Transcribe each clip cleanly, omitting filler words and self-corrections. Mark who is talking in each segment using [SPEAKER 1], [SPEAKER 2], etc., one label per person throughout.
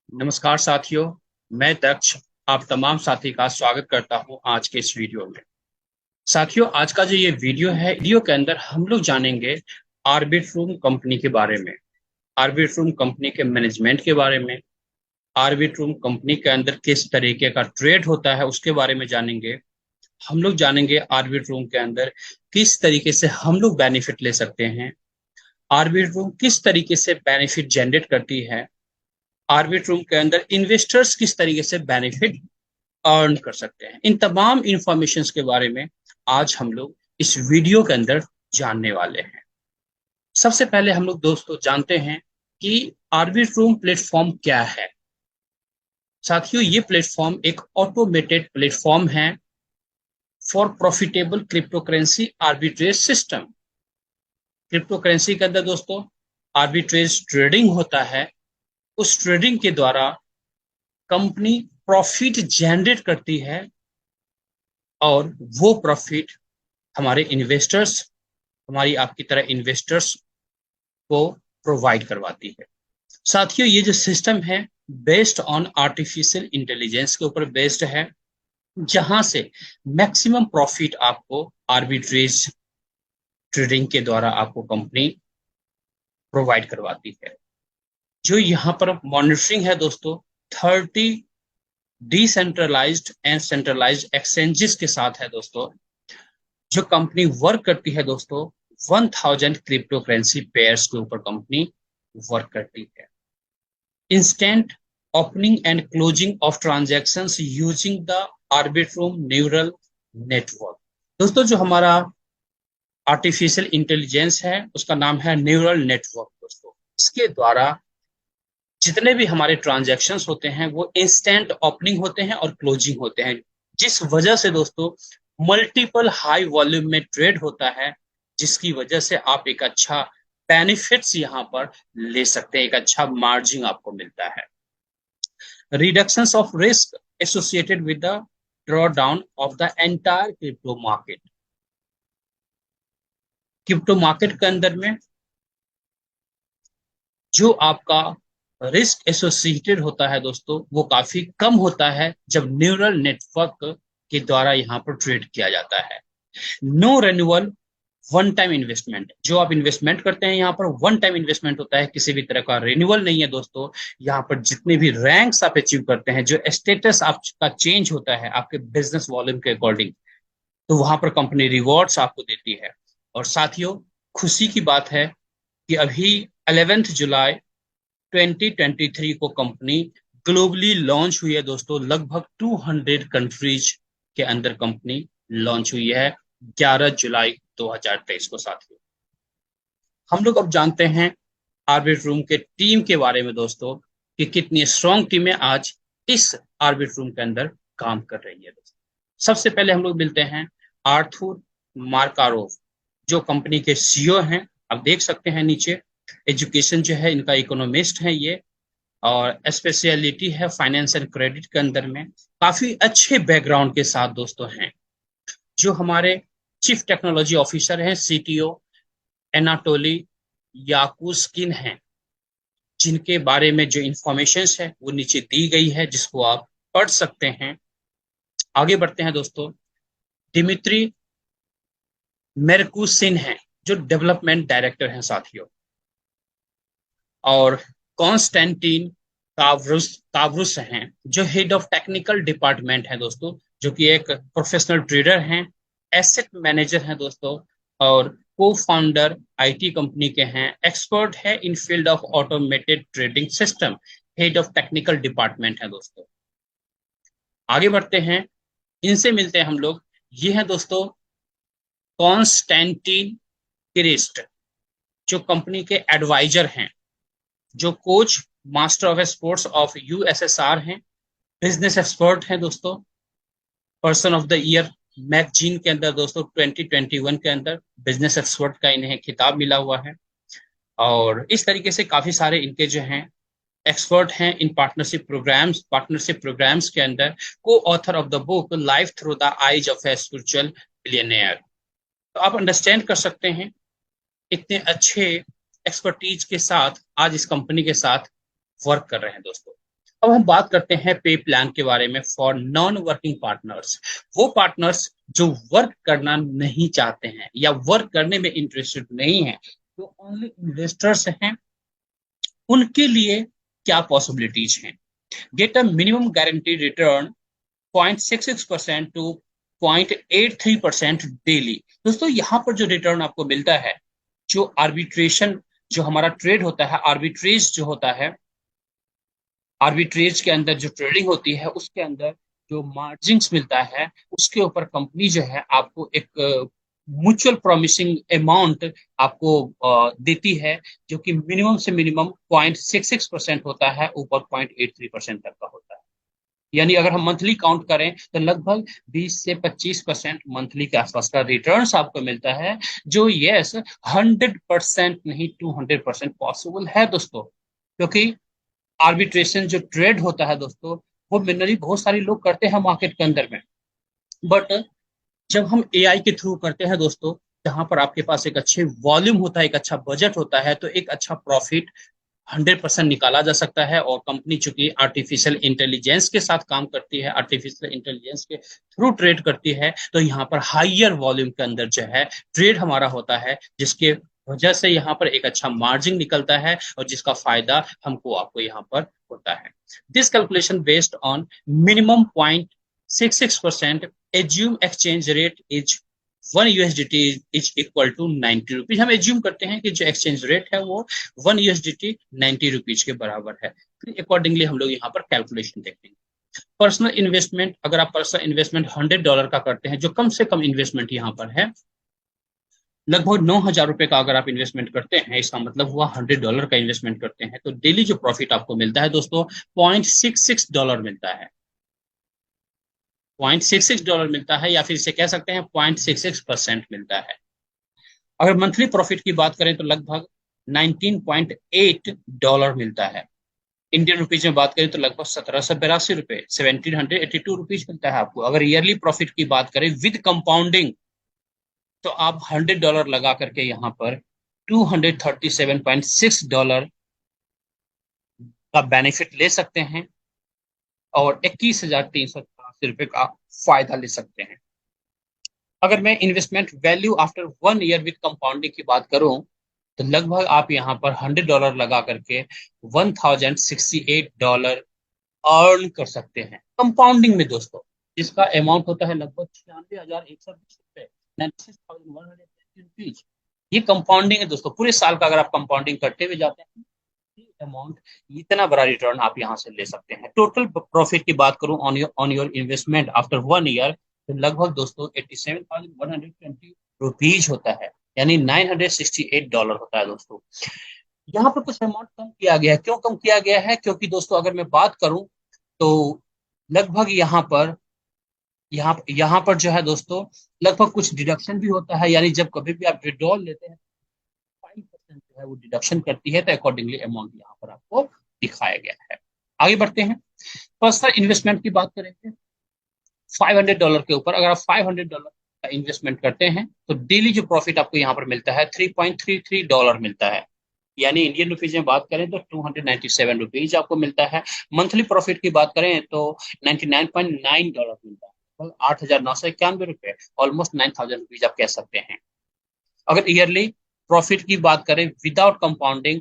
[SPEAKER 1] नमस्कार साथियों। मैं दक्ष आप तमाम साथी का स्वागत करता हूं आज के इस वीडियो में। साथियों, आज का जो ये वीडियो है, वीडियो के अंदर हम लोग जानेंगे आर्बिट्रूम कंपनी के बारे में, आर्बिट्रूम कंपनी के मैनेजमेंट के बारे में, आर्बिट्रूम कंपनी के अंदर किस तरीके का ट्रेड होता है उसके बारे में जानेंगे। हम लोग जानेंगे आर्बिट्रूम के अंदर किस तरीके से हम लोग बेनिफिट ले सकते हैं, आर्बिट्रूम किस तरीके से बेनिफिट जनरेट करती है, आर्बिट्रूम के अंदर इन्वेस्टर्स किस तरीके से बेनिफिट अर्न कर सकते हैं। इन तमाम इंफॉर्मेशन के बारे में आज हम लोग इस वीडियो के अंदर जानने वाले हैं। सबसे पहले हम लोग दोस्तों जानते हैं कि आर्बिट्रूम प्लेटफॉर्म क्या है। साथियों, ये प्लेटफॉर्म एक ऑटोमेटेड प्लेटफॉर्म है for profitable crypto currency arbitrage system. Crypto currency के अंदर दोस्तों आर्बिट्रेज ट्रेडिंग होता है। उस ट्रेडिंग के द्वारा कंपनी प्रॉफिट जनरेट करती है और वो प्रॉफिट हमारे इन्वेस्टर्स, हमारी आपकी तरह इन्वेस्टर्स को प्रोवाइड करवाती है। साथियों, ये जो सिस्टम है बेस्ड ऑन आर्टिफिशियल इंटेलिजेंस के ऊपर बेस्ड है, जहां से मैक्सिमम प्रॉफिट आपको आर्बिट्रेज ट्रेडिंग के द्वारा आपको कंपनी प्रोवाइड करवाती है। जो यहाँ पर मॉनिटरिंग है दोस्तों 30 डिसेंट्रलाइज्ड एंड सेंट्रलाइज्ड एक्सचेंजेस के साथ है दोस्तों। जो कंपनी वर्क करती है दोस्तों 1000 क्रिप्टो करेंसी पेयर्स के ऊपर कंपनी वर्क करती है। Instant opening and closing of transactions using the Arbitrum neural network. दोस्तों, जो हमारा आर्टिफिशियल इंटेलिजेंस है उसका नाम है न्यूरल नेटवर्क। दोस्तों, इसके द्वारा जितने भी हमारे ट्रांजैक्शंस होते हैं वो इंस्टेंट ओपनिंग होते हैं और क्लोजिंग होते हैं, जिस वजह से दोस्तों मल्टीपल हाई वॉल्यूम में ट्रेड होता है, जिसकी वजह से आप एक अच्छा बेनिफिट्स यहाँ पर ले सकते हैं, एक अच्छा मार्जिन आपको मिलता है। Reductions of risk associated with the draw down of the entire crypto market. Crypto market के अंदर में जो आपका रिस्क एसोसिएटेड होता है दोस्तों वो काफी कम होता है जब न्यूरल नेटवर्क के द्वारा यहाँ पर ट्रेड किया जाता है। No renewal one time investment, जो आप इन्वेस्टमेंट करते हैं यहाँ पर वन टाइम इन्वेस्टमेंट होता है, किसी भी तरह का रिन्यूअल नहीं है दोस्तों। यहाँ पर जितने भी रैंक्स आप अचीव करते हैं, जो स्टेटस आपका चेंज होता है आपके बिजनेस वॉल्यूम के अकॉर्डिंग, तो वहां पर कंपनी रिवॉर्ड्स आपको देती है। और साथियों, खुशी की बात है कि अभी 11 जुलाई 2023 को कंपनी ग्लोबली लॉन्च हुई है दोस्तों। लगभग 200 कंट्रीज के अंदर कंपनी लॉन्च हुई है 11 जुलाई 2023 को। साथियों, हम लोग अब जानते हैं आर्बिट्रूम के टीम के बारे में दोस्तों कि कितनी स्ट्रॉन्ग टीमें आज इस आर्बिट्रूम के अंदर काम कर रही है दोस्तों। सबसे पहले हम लोग मिलते हैं आर्थुर मार्कारोव, जो कंपनी के सीईओ हैं। आप देख सकते हैं नीचे एजुकेशन जो है इनका इकोनॉमिस्ट है ये, और स्पेशलिटी है फाइनेंस एंड क्रेडिट के अंदर में। काफी अच्छे बैकग्राउंड के साथ दोस्तों हैं। जो हमारे चीफ टेक्नोलॉजी ऑफिसर हैं सीटीओ एनाटोली याकुस्किन हैं, जिनके बारे में जो इंफॉर्मेशन है वो नीचे दी गई है, जिसको आप पढ़ सकते हैं। आगे बढ़ते हैं दोस्तों। दिमित्री मेरकुसिन हैं, जो डेवलपमेंट डायरेक्टर हैं साथियों। और कॉन्स्टेंटिन कावरुस कावरुस हैं, जो हेड ऑफ टेक्निकल डिपार्टमेंट है दोस्तों, जो कि एक प्रोफेशनल ट्रेडर हैं, एसेट मैनेजर हैं दोस्तों, और को फाउंडर आईटी कंपनी के हैं। एक्सपर्ट है in field of automated trading system, head of technical department है दोस्तों। आगे बढ़ते हैं, इनसे मिलते हैं हम लोग। ये है दोस्तों कॉन्स्टेंटिन क्रिस्ट, जो कंपनी के एडवाइजर हैं, जो coach master of sports of USSR हैं, बिजनेस एक्सपर्ट हैं दोस्तों, person of the year magazine के अंदर दोस्तों 2021 के अंदर बिजनेस एक्सपर्ट का इन्हें खिताब मिला हुआ है। और इस तरीके से काफी सारे इनके जो हैं एक्सपर्ट हैं इन पार्टनरशिप प्रोग्राम्स के अंदर। को author of the book life through the eyes of a spiritual billionaire. तो आप अंडरस्टैंड कर सकते हैं इतने अच्छे एक्सपर्टीज के साथ आज इस कंपनी के साथ वर्क कर रहे हैं दोस्तों। अब हम बात करते हैं पे प्लान के बारे में फॉर नॉन वर्किंग पार्टनर्स। वो पार्टनर्स जो वर्क करना नहीं चाहते हैं या वर्क करने में इंटरेस्टेड नहीं है, जो ओनली इन्वेस्टर्स हैं, उनके लिए क्या पॉसिबिलिटीज हैं। Get a minimum guarantee return 0.66% to 0.83% daily. दोस्तों यहाँ पर जो रिटर्न आपको मिलता है, जो आर्बिट्रेशन, जो हमारा ट्रेड होता है, आर्बिट्रेज जो होता है, आर्बिट्रेज के अंदर जो ट्रेडिंग होती है उसके अंदर जो मार्जिन्स मिलता है, उसके ऊपर कंपनी जो है आपको एक म्यूचुअल प्रॉमिसिंग अमाउंट आपको देती है, जो कि मिनिमम से मिनिमम 0.66% होता है, ऊपर 0.83% तक का होता है। यानी अगर हम मंथली काउंट करें तो लगभग 20 से 25% मंथली के आसपास का रिटर्न्स आपको मिलता है, जो यस 100% नहीं 200% पॉसिबल है दोस्तों। क्योंकि आर्बिट्रेशन जो ट्रेड होता है दोस्तों, वो मिनरली बहुत सारे लोग करते हैं मार्केट के अंदर में। बट जब हम एआई के थ्रू करते हैं दोस्तों, जहां पर आपके पास एक अच्छे वॉल्यूम होता है, एक अच्छा बजट होता है, तो एक अच्छा प्रॉफिट 100% निकाला जा सकता है। और कंपनी चूंकि आर्टिफिशियल इंटेलिजेंस के साथ काम करती है, आर्टिफिशियल इंटेलिजेंस के थ्रू ट्रेड करती है, तो यहाँ पर हाइयर वॉल्यूम के अंदर जो है ट्रेड हमारा होता है, जिसके वजह से यहाँ पर एक अच्छा मार्जिन निकलता है और जिसका फायदा हमको आपको यहाँ पर होता है। This calculation based on minimum 0.66%, assume exchange rate is 1 USDT is equal to 90 rupees. हम एज्यूम करते हैं कि जो एक्सचेंज रेट है वो 1 USDT 90 रुपीज के बराबर है। फिर अकॉर्डिंगली हम लोग यहाँ पर कैलकुलेशन देखेंगे। पर्सनल इन्वेस्टमेंट, अगर आप पर्सनल इन्वेस्टमेंट $100 का करते हैं, जो कम से कम इन्वेस्टमेंट यहाँ पर है, लगभग 9,000 रुपए का अगर आप इन्वेस्टमेंट करते हैं, इसका मतलब हुआ $100 का इन्वेस्टमेंट करते हैं, तो डेली जो प्रॉफिट आपको मिलता है दोस्तों, $0.66 मिलता है। $0.66 मिलता है, या फिर इसे कह सकते हैं 0.66% मिलता है। अगर मंथली प्रॉफिट की बात करें तो लगभग $19.8 मिलता है। इंडियन रुपीज में बात करें तो लगभग 1782 रुपए, 1782 रुपीज मिलता है आपको। अगर ईयरली प्रॉफिट की बात करें विद कंपाउंडिंग, तो आप $100 लगा करके यहाँ पर $237.6 का बेनिफिट ले सकते हैं और 21,384 रुपए का फायदा ले सकते हैं। अगर मैं investment value after 1 year with compounding की बात करूं, तो लगभग आप यहाँ पर $100 लगा करके $1,068 अर्न कर सकते हैं कंपाउंडिंग में दोस्तों, जिसका अमाउंट होता है लगभग 96,120 रुपए, 96,120 रुपीज। ये कंपाउंडिंग है दोस्तों। पूरे साल का अगर आप कंपाउंडिंग करते हुए जाते हैं, अमाउंट, इतना बड़ा रिटर्न आप यहाँ से ले सकते हैं। टोटल प्रॉफिट की बात करूं on your investment after 1 year, तो लगभग दोस्तों 87,120 होता है, यानी $968 होता है दोस्तों। यहाँ पर कुछ अमाउंट कम किया गया है। क्यों कम किया गया है? क्योंकि दोस्तों अगर मैं बात करूं तो लगभग यहाँ पर जो है दोस्तों, लगभग कुछ डिडक्शन भी होता है। यानी जब कभी भी आप विड्रॉल लेते हैं, 5% जो है वो डिडक्शन करती है, तो अकॉर्डिंगली अमाउंट यहाँ पर आपको दिखाया गया है। आगे बढ़ते हैं। पर्सनल इन्वेस्टमेंट की बात करेंगे $500 के ऊपर। अगर आप $500 का इन्वेस्टमेंट करते हैं, तो डेली जो प्रॉफिट आपको यहाँ पर मिलता है $3.33 मिलता है। यानी इंडियन रुपीज में बात करें तो 297 रुपीज आपको मिलता है। मंथली प्रॉफिट की बात करें तो $99.9 मिलता है, 8,991 रुपए, ऑलमोस्ट 9,000 रुपीज आप कह सकते हैं। अगर ईयरली प्रॉफिट की बात करें विदाउट कंपाउंडिंग,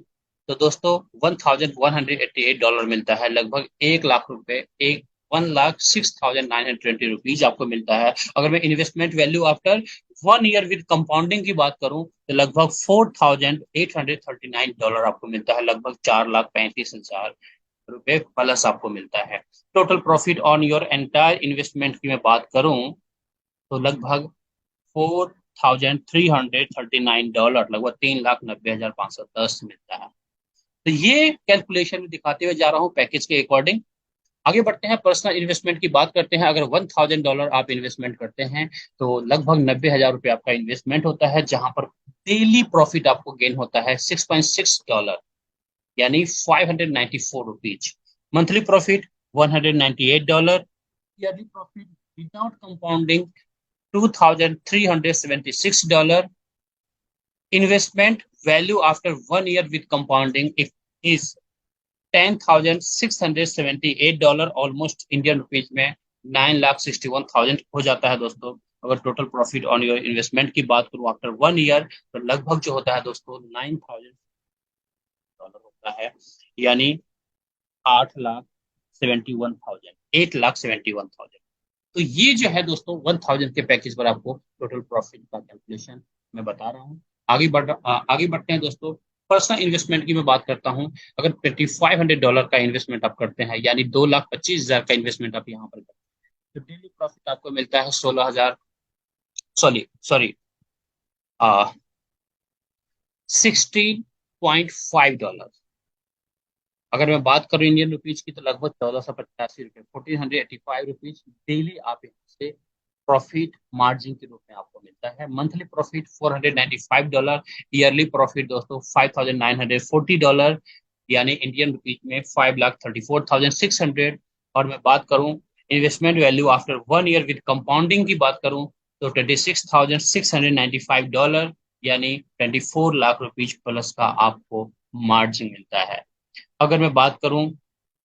[SPEAKER 1] तो दोस्तों $1,188 मिलता है, लगभग 1 लाख रुपए, 1,06,920 आपको मिलता है। अगर मैं investment value after 1 year with compounding की बात करूं, तो लगभग $4,839 आपको मिलता है, लगभग 4,35,000 रुपए प्लस आपको मिलता है। Total profit on your entire investment की मैं बात करूं, तो लगभग $4,339, लगभग 3,90,510 मिलता है। तो ये कैलकुलेशन दिखाते हुए जा रहा हूँ पैकेज के अकॉर्डिंग। आगे बढ़ते हैं। पर्सनल इन्वेस्टमेंट की बात करते हैं। अगर $1,000 आप इन्वेस्टमेंट करते हैं, तो लगभग 90,000 रुपये आपका इन्वेस्टमेंट होता है, जहां पर डेली प्रॉफिट आपको गेन होता है $6.6, यानी 594 rupees. Monthly profit $198, yearly profit without compounding $2,376। Investment value after 1 year with compounding if is $10,678, almost Indian rupees में 9,61,000 हो जाता है दोस्तों। अगर total profit on your investment की बात करूं आफ्टर 1 ईयर, तो लगभग जो होता है दोस्तों 9,000 डॉलर होता है, यानी 8,71,000, 8,71,000। तो ये जो है दोस्तों 1,000 के पैकेज पर आपको टोटल प्रॉफिट का कैलकुलेशन मैं बता रहा हूँ। आगे बढ़ते हैं दोस्तों। पर्सनल इन्वेस्टमेंट की मैं बात करता हूँ। अगर $2,500 का इन्वेस्टमेंट आप करते हैं, यानी 2,25,000 का इन्वेस्टमेंट आप यहाँ पर करते हैं, तो डेली प्रॉफिट आपको मिलता है 16,000, सॉरी सॉरी, 16.5 डॉलर। अगर मैं बात करूं इंडियन रुपीज की, तो लगभग 1,485 रुपये, 1,485 रुपीज डेली आप यहाँ से प्रॉफिट मार्जिन के रूप में आपको मिलता है। मंथली प्रॉफिट $495, ईयरली प्रॉफिट दोस्तों $5,940, यानी इंडियन रुपीज में 5,34,600। और मैं बात करूं investment value after 1 year with compounding की बात करूं, तो $26,695, यानी 24 लाख रुपीज प्लस का आपको मार्जिन मिलता है। अगर मैं बात करूं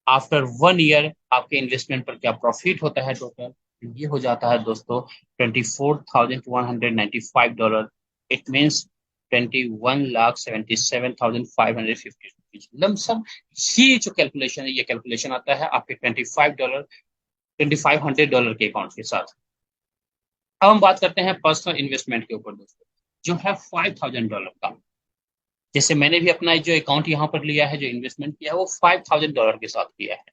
[SPEAKER 1] आफ्टर 1 ईयर आपके इन्वेस्टमेंट पर क्या प्रॉफिट होता है टोटल, ये हो जाता है दोस्तों $24,195। It means 21,77,550 lump sum. ये जो कैलकुलेशन है, ये कैलकुलेशन आता है आपके $2,500 के अकाउंट के साथ। अब हम बात करते हैं पर्सनल इन्वेस्टमेंट के ऊपर दोस्तों, जो है $5,000 का। जैसे मैंने भी अपना जो अकाउंट यहाँ पर लिया है, जो इन्वेस्टमेंट किया है, वो $5,000 के साथ किया है।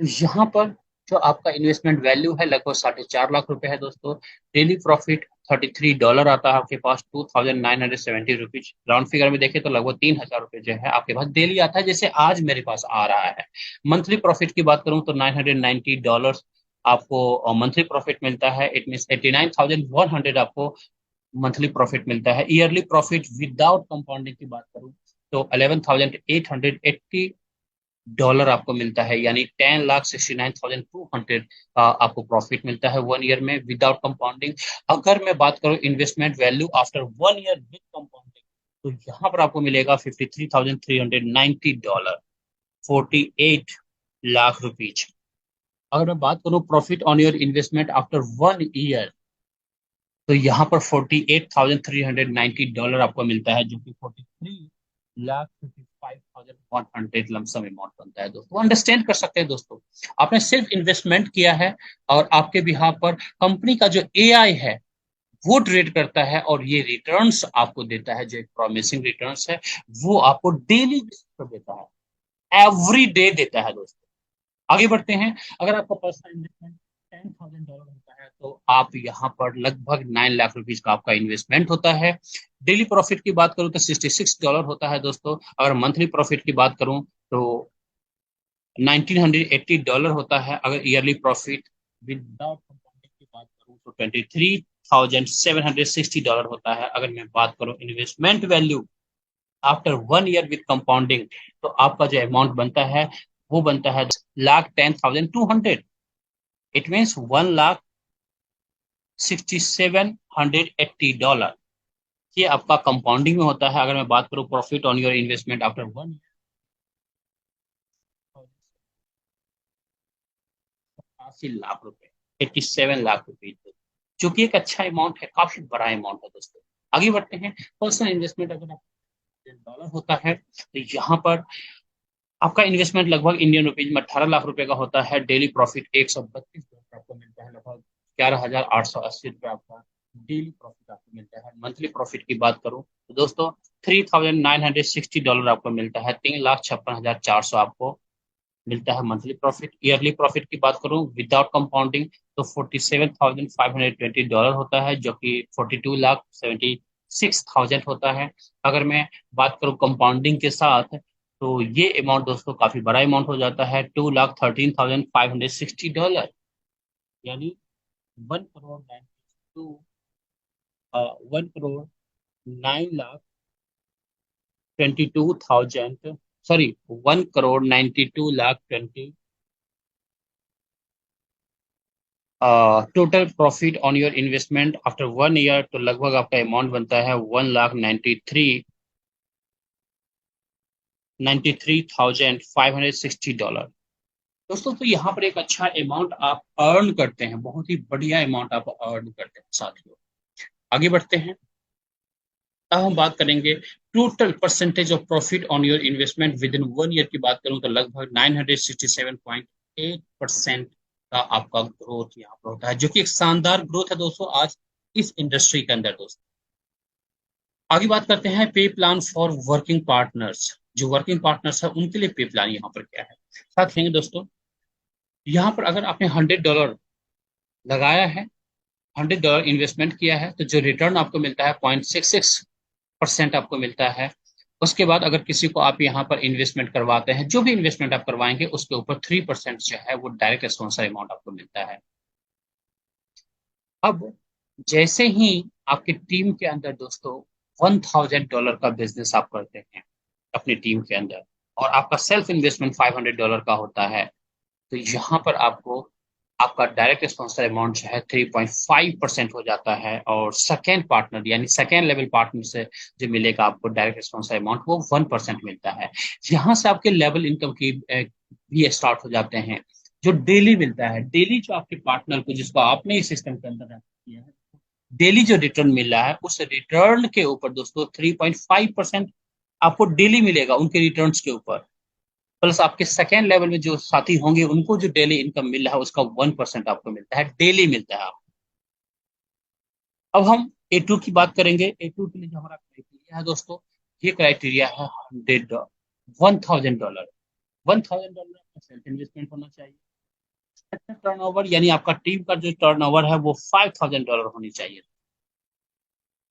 [SPEAKER 1] यहाँ पर जो आपका इन्वेस्टमेंट वैल्यू है लगभग 4.5 लाख रुपए है दोस्तों। डेली प्रॉफिट $33 आता है आपके पास, 2,970 रुपीज। राउंड फिगर में देखें तो लगभग 3,000 रुपए जो है आपके पास डेली आता है, जैसे आज मेरे पास आ रहा है। मंथली प्रॉफिट की बात करूं तो $990 आपको मंथली प्रॉफिट मिलता है। इट मीन 89,100 आपको मंथली प्रॉफिट मिलता है। ईयरली प्रॉफिट विदाउट कंपाउंडिंग की बात करूं तो $11,880 आपको मिलता है, यानी 10,69,200 आपको प्रॉफिट मिलता है 1 ईयर में विदाउट कंपाउंडिंग। अगर मैं बात करूं investment value after 1 year with compounding, तो यहाँ पर आपको मिलेगा $53,390, 48 लाख रुपीज। अगर मैं बात करूं profit on your investment after 1 year, तो यहाँ पर $48,390 आपको मिलता है, जो कि 43,55,100 लमसम अमाउंट बनता है दोस्तों। अंडरस्टैंड कर सकते हैं दोस्तों, आपने सिर्फ इन्वेस्टमेंट किया है और आपके बिहाफ पर कंपनी का जो एआई है वो ट्रेड करता है, और ये रिटर्न्स आपको देता है, जो एक प्रॉमिसिंग रिटर्न्स है, वो आपको डेली बेसिस पर देता है, एवरी डे देता है दोस्तों। आगे बढ़ते हैं। अगर आपका पर्सनल इन्वेस्टमेंट $10,000 होता है, तो आप यहाँ पर लगभग 9 लाख रुपीज का आपका इन्वेस्टमेंट होता है। डेली प्रॉफिट की बात करूं तो $66 होता है दोस्तों। अगर मंथली प्रॉफिट की बात करूं तो $1,980 होता है। अगर ईयरली प्रॉफिट विदाउट कंपाउंडिंग की बात करूं तो $23,760 होता है। अगर मैं बात करूं investment value after 1 year with compounding, तो आपका जो अमाउंट बनता है वो बनता है 10,10,200। It means $1,67,80। ये आपका कंपाउंडिंग में होता है। अगर मैं बात करूं profit on your investment after 1 year, 80 lakh रुपए, 87 लाख रुपए, जो कि एक अच्छा अमाउंट है, काफी बड़ा अमाउंट है दोस्तों। आगे बढ़ते हैं। पर्सनल इन्वेस्टमेंट अगर आप $10 होता है, तो यहाँ पर आपका इन्वेस्टमेंट लगभग इंडियन रुपीज में 18 लाख रुपए का होता है। डेली प्रॉफिट $132 आपको मिलता है, लगभग 11,880 रुपये आपका डेली प्रॉफिट आपको मिलता है। मंथली प्रॉफिट की बात करूं तो दोस्तों $3,960 आपको मिलता है, 3,56,400 आपको मिलता है मंथली प्रॉफिट। ईयरली प्रॉफिट की बात करूं विदाउट कंपाउंडिंग, तो $47,520 होता है, जो कि 42,76,000 होता है। अगर मैं बात करूं कंपाउंडिंग के साथ, तो ये अमाउंट दोस्तों काफी बड़ा अमाउंट हो जाता है, $2,13,560, यानी 1 crore 9 lakh 22,000, sorry 1,92,20,000 total profit on your investment after 1 year, तो लगभग आपका अमाउंट बनता है 1,93,000 $93,560। दोस्तों तो यहाँ पर एक अच्छा अमाउंट आप अर्न करते हैं, बहुत ही बढ़िया अमाउंट आप अर्न करते हैं साथियों। आगे बढ़ते हैं। अब हम बात करेंगे total percentage of profit on your investment with in 1 year की बात करूं तो लगभग 967.8% का आपका ग्रोथ यहाँ पर होता है, जो कि एक शानदार ग्रोथ है दोस्तों आज इस इंडस्ट्री के अंदर। दोस्तों आगे बात करते हैं पे प्लान फॉर वर्किंग पार्टनर्स। जो वर्किंग पार्टनर्स है उनके लिए पे प्लान यहाँ पर क्या है, साथ देंगे दोस्तों। यहाँ पर अगर आपने $100 लगाया है, $100 इन्वेस्टमेंट किया है, तो जो रिटर्न आपको मिलता है 0.66% आपको मिलता है। उसके बाद अगर किसी को आप यहाँ पर इन्वेस्टमेंट करवाते हैं, जो भी इन्वेस्टमेंट आप करवाएंगे उसके ऊपर 3% जो है वो डायरेक्ट स्पॉन्सर अमाउंट आपको मिलता है। अब जैसे ही आपकी टीम के अंदर दोस्तों $1,000 का बिजनेस आप करते हैं अपनी टीम के अंदर, और आपका सेल्फ इन्वेस्टमेंट $500 का होता है, तो यहाँ पर आपको आपका डायरेक्ट स्पॉन्सर अमाउंट जो है 3.5% हो जाता है, और सेकेंड पार्टनर यानी सेकेंड लेवल पार्टनर से जो मिलेगा आपको डायरेक्ट स्पॉन्सर अमाउंट वो 1% मिलता है। यहाँ से आपके लेवल इनकम की भी स्टार्ट हो जाते हैं। जो डेली मिलता है, डेली जो आपके पार्टनर को जिसको आपने इस सिस्टम के अंदर किया है, डेली जो रिटर्न मिल रहा है उस रिटर्न के ऊपर दोस्तों 3.5% आपको डेली मिलेगा उनके रिटर्न्स के ऊपर। प्लस आपके सेकेंड लेवल में जो साथी होंगे उनको जो डेली इनकम मिल रहा है उसका 1% आपको मिलता है, डेली मिलता है आपको। अब हम A2 की बात करेंगे। A2 के लिए जो हमारा क्राइटेरिया है दोस्तों, ये क्राइटेरिया है 1,000 $1,000। $1,000 का सेल्फ इन्वेस्टमेंट होना चाहिए। टर्नओवर यानी आपका टीम का जो टर्नओवर है वो $5,000 होनी चाहिए।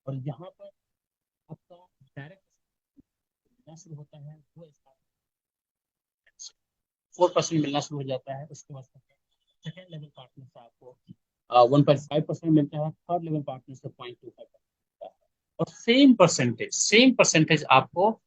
[SPEAKER 1] और यहाँ पर आपका डायरेक्ट मिलना शुरू होता है वो 4% मिलना शुरू हो जाता है। उसके बाद सेकेंड लेवल पार्टनर से आपको 1.5% मिलता है, थर्ड लेवल पार्टनर से 0.25% मिलता है। और सेम परसेंटेज आपको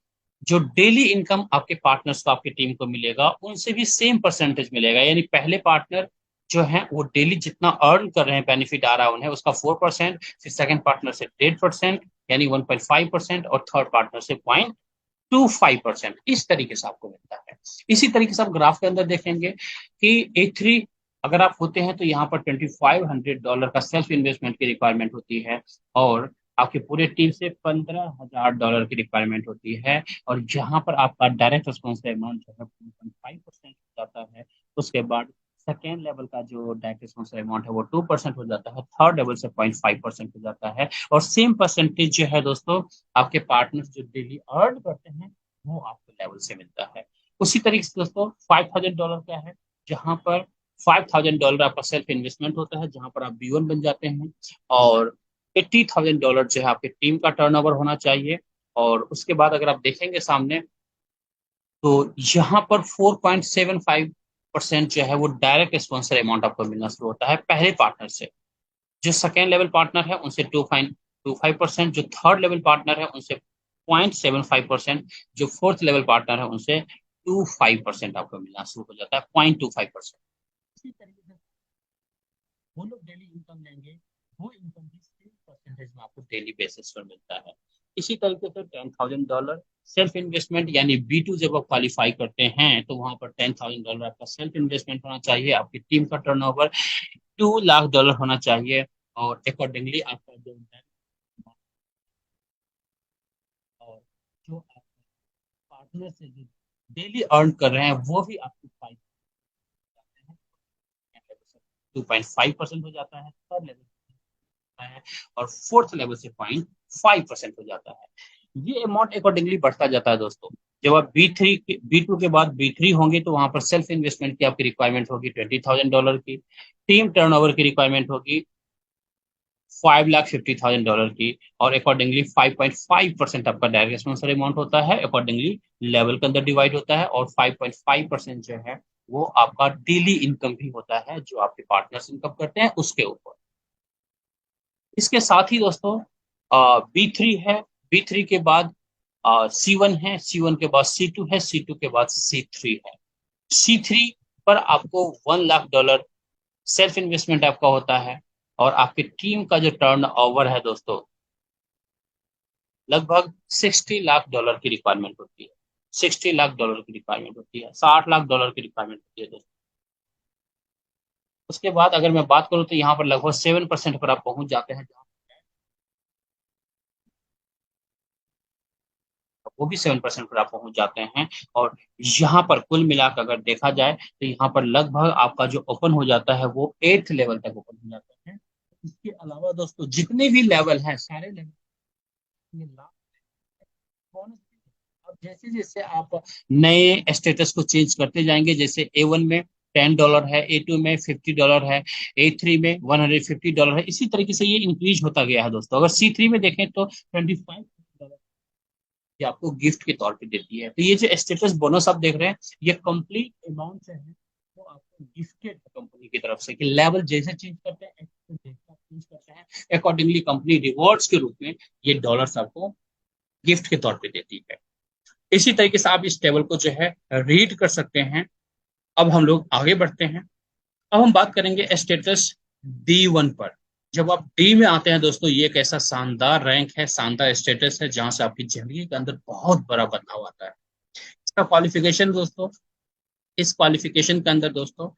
[SPEAKER 1] जो डेली इनकम आपके पार्टनर्स को आपकी टीम को मिलेगा उनसे भी सेम परसेंटेज मिलेगा। यानी पहले पार्टनर जो है वो डेली जितना अर्न कर रहे हैं, बेनिफिट आ रहा है उन्हें, उसका 4%, फिर सेकंड पार्टनर से 1.5% यानी 1.5%, और थर्ड पार्टनर से 0.25%। इस तरीके से आपको मिलता है। इसी तरीके से आप ग्राफ के अंदर देखेंगे कि A3 अगर आप होते हैं तो यहाँ पर $2,500 का सेल्फ इन्वेस्टमेंट की रिक्वायरमेंट होती है, और आपकी पूरे टीम से $15,000 की रिक्वायरमेंट होती है। और जहां पर आपका डायरेक्ट रिस्पॉन्स अमाउंट जो है 2.5% हो जाता है। उसके बाद सेकेंड लेवल का जो डायरेक्ट रिस्पॉन्स अमाउंट है वो 2% हो जाता है, थर्ड लेवल से 0.5% हो जाता है, और सेम परसेंटेज जो है दोस्तों आपके पार्टनर्स जो डेली अर्न करते हैं वो आपको लेवल से मिलता है। उसी तरीके से दोस्तों $5,000 क्या है, जहां पर $5,000 आपका सेल्फ इन्वेस्टमेंट होता है, जहां पर आप B1 बन जाते हैं, और $80,000 जो है आपकी टीम का टर्नओवर होना चाहिए। और उसके बाद अगर आप देखेंगे सामने तो यहाँ पर 4.75% जो है वो डायरेक्ट स्पॉन्सर अमाउंट आपको मिलना शुरू होता है पहले पार्टनर से। जो सेकेंड लेवल पार्टनर है उनसे 2.25%, जो थर्ड लेवल पार्टनर है उनसे 0.75%, जो फोर्थ लेवल पार्टनर है उनसे 25% आपको मिलना शुरू हो जाता है, 0.25%। इसी तरीके से वो लोग डेली इनकम लेंगे, वो इनकम भी सेम परसेंटेज में आपको डेली बेसिस पर मिलता है। इसी तरीके से $10,000 सेल्फ इन्वेस्टमेंट यानी B2 जब आप क्वालिफाई करते हैं तो वहां पर $10,000 आपका सेल्फ इन्वेस्टमेंट होना चाहिए, आपकी टीम का टर्नओवर $2 लाख होना चाहिए, और अकॉर्डिंगली आपका जो और जो आप पार्टनर से जो डेली अर्न कर रहे हैं वो भी आपको 2.5% हो जाता है, थर्ड लेवल है, और फोर्थ लेवल से 0.5% हो जाता है। ये अमाउंट अकॉर्डिंगली बढ़ता जाता है दोस्तों। जब आप B2 के बाद B3 होंगे तो वहां पर सेल्फ इन्वेस्टमेंट की आपकी रिक्वायरमेंट होगी $20,000 की, टीम टर्नओवर की रिक्वायरमेंट होगी $5,50,000 की, और अकॉर्डिंगली 5.5% आपका डायरेक्ट स्पॉन्सर अमाउंट होता है, अकॉर्डिंगली लेवल के अंदर डिवाइड होता है, और 5.5% जो है वो आपका डेली इनकम भी होता है जो आपके पार्टनर्स इनकम करते हैं उसके ऊपर। इसके साथ ही दोस्तों B3 है, B3 के बाद C1 है, C1 के बाद C2 है, C2 के बाद C3 है। C3 पर आपको $1 लाख सेल्फ इन्वेस्टमेंट आपका होता है, और आपकी टीम का जो टर्न ओवर है दोस्तों लगभग $60 लाख की रिक्वायरमेंट होती है। $60 लाख की रिक्वायरमेंट होती है, $60 लाख की रिक्वायरमेंट होती है दोस्तों। उसके बाद अगर मैं बात करूँ तो यहाँ पर लगभग 7% पर आप पहुंच जाते हैं, वो भी 7% पर आप पहुंच जाते हैं। और यहाँ पर कुल मिलाकर अगर देखा जाए तो यहाँ पर लगभग आपका जो ओपन हो जाता है वो 8th लेवल तक ओपन हो जाता है। इसके अलावा दोस्तों जितने भी लेवल हैं सारे लेवल में लाभ बोनस। अब जैसे जैसे आप नए स्टेटस को चेंज करते जाएंगे, जैसे A1 में $10 है, A2 में $50 है, A3 में $150 है, इसी तरीके से ये इंक्रीज होता गया है दोस्तों। अगर C3 में देखें तो $25 ये आपको गिफ्ट के तौर पे देती है। तो ये जो स्टेटस बोनस आप देख रहे हैं ये कंप्लीट अमाउंट से है, वो आपको गिफ्टेड है कंपनी की तरफ से, कि लेवल जैसे चेंज करते हैं चेंज करते हैं अकॉर्डिंगली कंपनी रिवॉर्ड्स के रूप में ये डॉलर्स आपको गिफ्ट के तौर पे देती है। इसी तरीके से आप इस टेबल को जो है रीड कर सकते हैं। अब हम लोग आगे बढ़ते हैं। अब हम बात करेंगे स्टेटस D1 पर। जब आप डी में आते हैं दोस्तों, ये एक ऐसा शानदार रैंक है, शानदार स्टेटस है, जहां से आपकी जिंदगी के अंदर बहुत बड़ा बदलाव आता है। इसका क्वालिफिकेशन दोस्तों, इस क्वालिफिकेशन के अंदर दोस्तों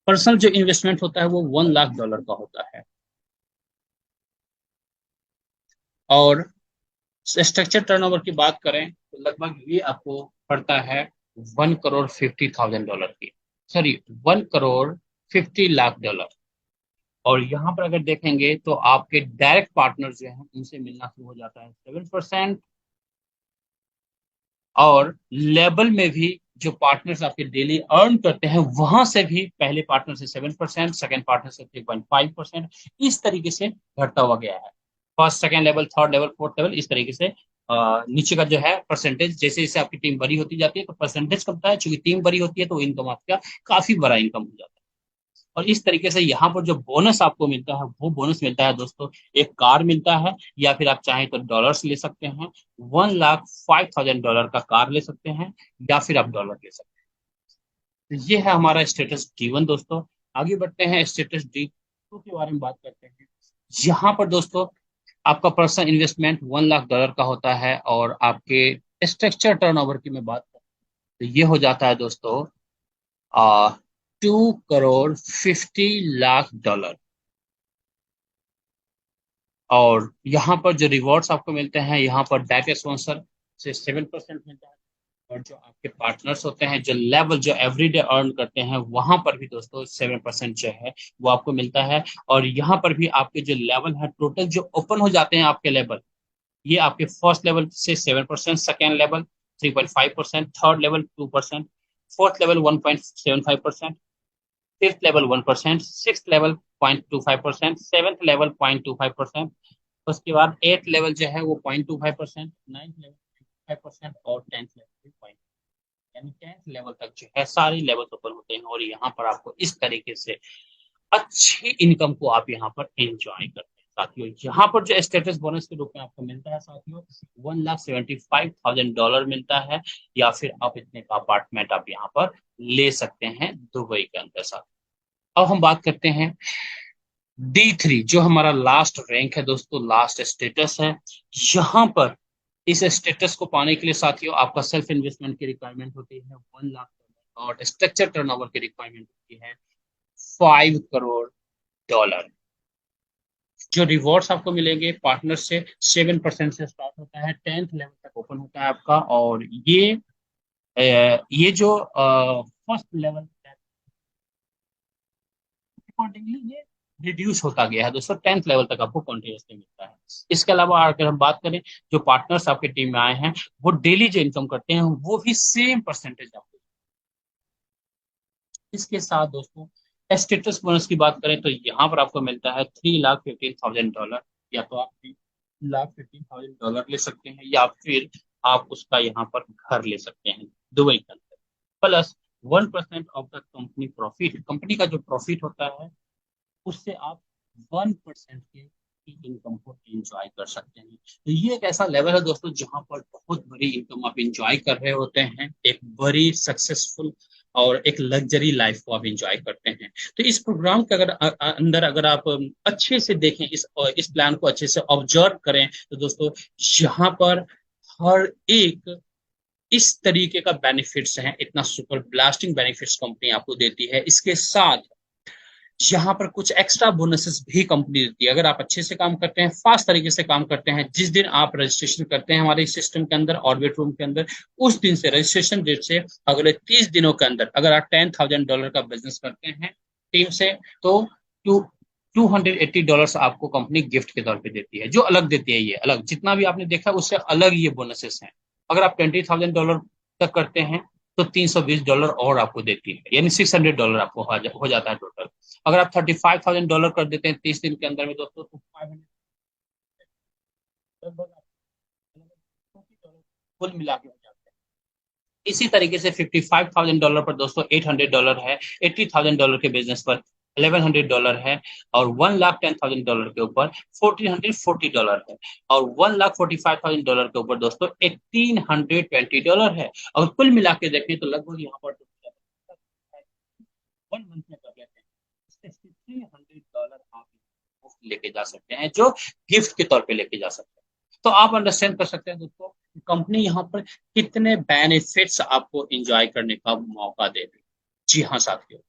[SPEAKER 1] पर्सनल जो इन्वेस्टमेंट होता है वो $1 लाख का होता है। और स्ट्रक्चर टर्नओवर की बात करें तो लगभग ये आपको पड़ता है $1,50,000 की, सॉरी $1,50,00,000। और यहाँ पर अगर देखेंगे तो आपके डायरेक्ट पार्टनर जो हैं उनसे मिलना शुरू हो जाता है 7%। और लेवल में भी जो पार्टनर्स आपके डेली अर्न करते हैं वहां से भी पहले पार्टनर से 7%, सेकंड पार्टनर से 3.5%, इस तरीके से घटता हुआ गया है। First second level, third level, fourth level, इस तरीके से नीचे का जो है परसेंटेज, जैसे जैसे आपकी टीम बड़ी होती जाती है तो परसेंटेज कमता है, चूंकि टीम बड़ी होती है तो इनकम आपका काफी बड़ा इनकम हो जाता है। और इस तरीके से यहाँ पर जो बोनस आपको मिलता है वो बोनस मिलता है दोस्तों, एक कार मिलता है, या फिर आप चाहें तो डॉलर्स ले सकते हैं। $1,05,000 का कार ले सकते हैं, या फिर आप डॉलर ले सकते हैं। तो ये है हमारा स्टेटस D1 दोस्तों। आगे बढ़ते हैं, स्टेटस D2 के बारे में बात करते हैं। यहाँ पर दोस्तों आपका पर्सनल इन्वेस्टमेंट $1 लाख का होता है, और आपके स्ट्रक्चर टर्नओवर की मैं बात करूँ तो ये हो जाता है दोस्तों 2,50,00,000। और यहाँ पर जो रिवॉर्ड्स आपको मिलते हैं, यहाँ पर डायरेक्ट स्पॉन्सर से 7% मिलता है। और जो आपके पार्टनर्स होते हैं जो लेवल जो एवरीडे अर्न करते हैं वहां पर भी दोस्तों 7% जो है वो आपको मिलता है। और यहाँ पर भी आपके जो लेवल है टोटल जो ओपन हो जाते हैं आपके लेवल, ये आपके फर्स्ट लेवल से 7%, second level 3.5%, third level 2%, fourth level 1.75%, fifth level 1%, six level 0.25%, seventh level 0.25%। उसके बाद एट लेवल जो है वो 0.25%, नाइन्थ लेवल 5%, और टेंथ लेवल 0. यानी टेंथ लेवल तक जो है सारे लेवल ओपन होते हैं, और यहाँ पर आपको इस तरीके से अच्छी इनकम को आप यहाँ पर एंजॉय करते हैं साथियों। यहाँ पर जो स्टेटस बोनस के रूप में आपको मिलता है साथियों, $1,75,000 मिलता है, या फिर आप इतने का अपार्टमेंट आप यहाँ पर ले सकते हैं दुबई के अंदर साथ। अब हम बात करते हैं D3, जो हमारा लास्ट रैंक है दोस्तों, लास्ट स्टेटस है। यहाँ पर इस स्टेटस को पाने के लिए साथियों आपका सेल्फ इन्वेस्टमेंट की रिक्वायरमेंट होती है $1 लाख, और स्ट्रक्चर टर्नओवर की रिक्वायरमेंट होती है $5 करोड़। जो रिवॉर्ड्स आपको मिलेंगे पार्टनर से 7% से स्टार्ट होता है, 10th लेवल तक ओपन होता है आपका। और ये जो फर्स्ट लेवल अकॉर्डिंगली ये रिड्यूस होता गया है दोस्तों, 10th लेवल तक आपको कॉन्टिन्यूसली मिलता है। इसके अलावा अगर हम बात करें जो पार्टनर्स आपके टीम में आए हैं वो डेली जो इनकम करते हैं वो भी सेम परसेंटेज आपको। इसके साथ दोस्तों स्टेटस बोनस की बात करें तो यहाँ पर आपको मिलता है $3,15,000। या तो आप $3,15,000 ले सकते हैं, या फिर आप उसका यहाँ पर घर ले सकते हैं दुबई के अंदर, plus 1% of the company profit. Company का जो प्रॉफिट होता है उससे आप 1% के इनकम को एंजॉय कर सकते हैं। तो ये एक ऐसा लेवल है दोस्तों जहां पर बहुत बड़ी इनकम आप एंजॉय कर रहे होते हैं, एक बड़ी सक्सेसफुल और एक लग्जरी लाइफ को आप एंजॉय करते हैं। तो इस प्रोग्राम के अगर अंदर अगर आप अच्छे से देखें, इस प्लान को अच्छे से ऑब्जर्व करें तो दोस्तों यहाँ पर हर एक इस तरीके का बेनिफिट्स है, इतना सुपर ब्लास्टिंग बेनिफिट्स कंपनी आपको देती है। इसके साथ यहाँ पर कुछ एक्स्ट्रा बोनसेस भी कंपनी देती है। अगर आप अच्छे से काम करते हैं, फास्ट तरीके से काम करते हैं, जिस दिन आप रजिस्ट्रेशन करते हैं हमारे सिस्टम के अंदर, ऑर्बिट रूम के अंदर, उस दिन से, रजिस्ट्रेशन डेट से अगले 30 दिनों के अंदर अगर आप $10,000 का बिजनेस करते हैं टीम से, तो टू $280 आपको कंपनी गिफ्ट के तौर पे देती है। जो अलग देती है, ये अलग, जितना भी आपने देखा उससे अलग ये बोनसेस हैं। अगर आप $20,000 तक करते हैं तो $320 और आपको देती है, यानी $600 आपको हो जाता है टोटल। अगर आप $35,000 कर देते हैं 30 दिन के अंदर में दोस्तों, तो 500 कुल मिला के हो जाता है। इसी तरीके से $55,000 पर दोस्तों $800 है, $80,000 के बिजनेस पर $1,100 है, और $1,10,000 के ऊपर $1,440 है, और $1,45,000 के ऊपर दोस्तों $1,820 है। और कुल मिला के देखें तो लगभग यहाँ पर 1 मंथ में कर लेते हैं, $6,300 आप लेके जा सकते हैं, जो गिफ्ट के तौर पे लेके जा सकते हैं। तो आप अंडरस्टैंड कर सकते हैं दोस्तों, कंपनी यहाँ पर कितने बेनिफिट्स आपको एंजॉय करने का मौका दे रही है। जी हाँ साथियों,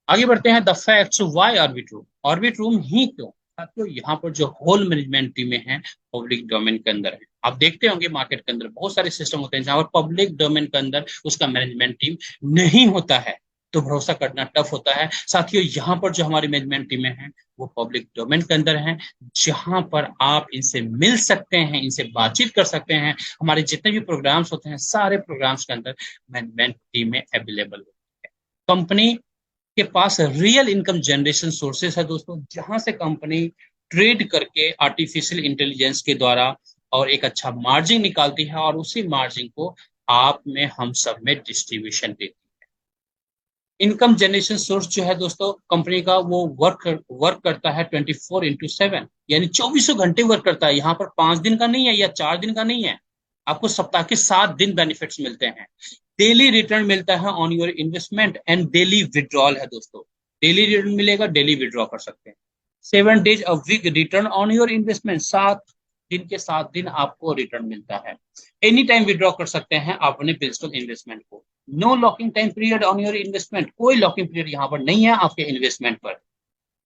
[SPEAKER 1] आगे बढ़ते हैं। The facts why Orbit Room, Orbit Room ही क्यों। साथियों, यहाँ पर जो होल मैनेजमेंट टीमें हैं पब्लिक डोमेन के अंदर है। आप देखते होंगे मार्केट के अंदर बहुत सारे सिस्टम होते हैं जहां पर पब्लिक डोमेन के अंदर उसका मैनेजमेंट टीम नहीं होता है, तो भरोसा करना टफ होता है। साथियों, यहाँ पर जो हमारी मैनेजमेंट टीमें हैं वो पब्लिक डोमेन के अंदर हैं, जहां पर आप इनसे मिल सकते हैं, इनसे बातचीत कर सकते हैं। हमारे जितने भी प्रोग्राम्स होते हैं, सारे प्रोग्राम्स के अंदर मैनेजमेंट टीमें अवेलेबल होती है। कंपनी के पास रियल इनकम जनरेशन सोर्सेस है दोस्तों, जहां से कंपनी ट्रेड करके आर्टिफिशियल इंटेलिजेंस के द्वारा और एक अच्छा मार्जिन निकालती है, और उसी मार्जिन को आप में, हम सब में डिस्ट्रीब्यूशन देती है। इनकम जनरेशन सोर्स जो है दोस्तों कंपनी का, वो वर्क करता है 24x7, यानी 24 घंटे वर्क करता है। यहाँ पर 5 दिन का नहीं है या 4 दिन का नहीं है, आपको सप्ताह के 7 दिन बेनिफिट्स मिलते हैं। डेली रिटर्न मिलता है on your investment, and daily withdrawal है दोस्तों। डेली रिटर्न मिलेगा, डेली विड्रॉ कर सकते हैं। 7 days a week return on your investment, 7 दिन के 7 दिन आपको रिटर्न मिलता है। एनी टाइम विड्रॉ कर सकते हैं आप अपने प्रिंसिपल इन्वेस्टमेंट को। No locking time period on your investment, कोई लॉकिंग पीरियड यहाँ पर नहीं है आपके इन्वेस्टमेंट पर।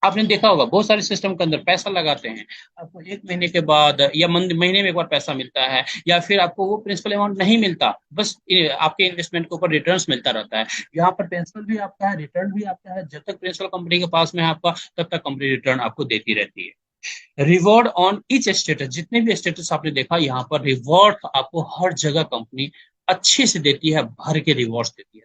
[SPEAKER 1] आपने देखा होगा बहुत सारे सिस्टम के अंदर पैसा लगाते हैं, आपको 1 महीने के बाद या महीने में एक बार पैसा मिलता है, या फिर आपको वो प्रिंसिपल अमाउंट नहीं मिलता, बस आपके इन्वेस्टमेंट के ऊपर रिटर्न्स मिलता रहता है। यहाँ पर प्रिंसिपल भी आपका है, रिटर्न भी आपका है। जब तक प्रिंसिपल कंपनी के पास में है आपका, तब तक कंपनी रिटर्न आपको देती रहती है। रिवॉर्ड ऑन ईच स्टेटस, जितने भी स्टेटस आपने देखा यहाँ पर रिवॉर्ड आपको हर जगह कंपनी अच्छे से देती है, भर के रिवॉर्ड्स देती है।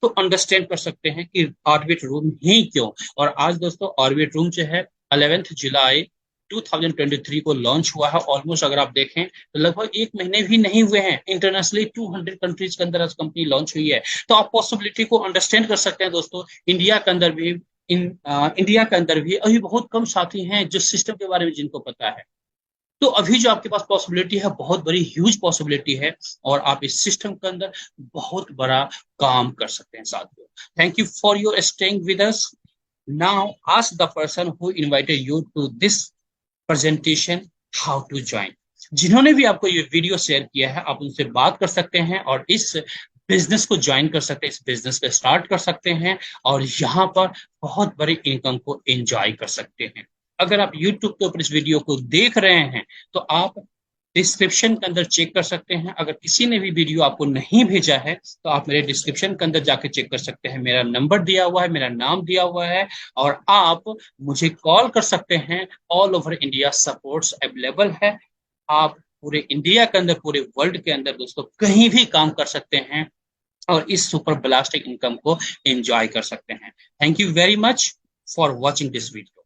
[SPEAKER 1] तो अंडरस्टैंड कर सकते हैं कि ऑर्बिट रूम ही क्यों। और आज दोस्तों ऑर्बिट रूम जो है 11 जुलाई 2023 को लॉन्च हुआ है। ऑलमोस्ट अगर आप देखें तो लगभग 1 महीने भी नहीं हुए हैं, इंटरनेशनली 200 कंट्रीज के अंदर आज कंपनी लॉन्च हुई है। तो आप पॉसिबिलिटी को अंडरस्टैंड कर सकते हैं दोस्तों। इंडिया के अंदर भी इंडिया के अंदर भी अभी बहुत कम साथी हैं जो सिस्टम के बारे में जिनको पता है। तो अभी जो आपके पास पॉसिबिलिटी है, बहुत बड़ी ह्यूज पॉसिबिलिटी है, और आप इस सिस्टम के अंदर बहुत बड़ा काम कर सकते हैं साथियों। Thank you for your staying with us. Now ask the person who invited you to this presentation how to join. जिन्होंने भी आपको ये वीडियो शेयर किया है, आप उनसे बात कर सकते हैं और इस बिजनेस को ज्वाइन कर सकते हैं, इस बिजनेस पे स्टार्ट कर सकते हैं, और यहाँ पर बहुत बड़ी इनकम को एंजॉय कर सकते हैं। अगर आप YouTube के ऊपर इस वीडियो को देख रहे हैं तो आप डिस्क्रिप्शन के अंदर चेक कर सकते हैं। अगर किसी ने भी वीडियो आपको नहीं भेजा है तो आप मेरे डिस्क्रिप्शन के अंदर जाके चेक कर सकते हैं। मेरा नंबर दिया हुआ है, मेरा नाम दिया हुआ है, और आप मुझे कॉल कर सकते हैं। All over India supports available है। आप पूरे इंडिया के अंदर, पूरे वर्ल्ड के अंदर दोस्तों कहीं भी काम कर सकते हैं और इस सुपर ब्लास्टिक इनकम को एंजॉय कर सकते हैं। Thank you very much for watching this video.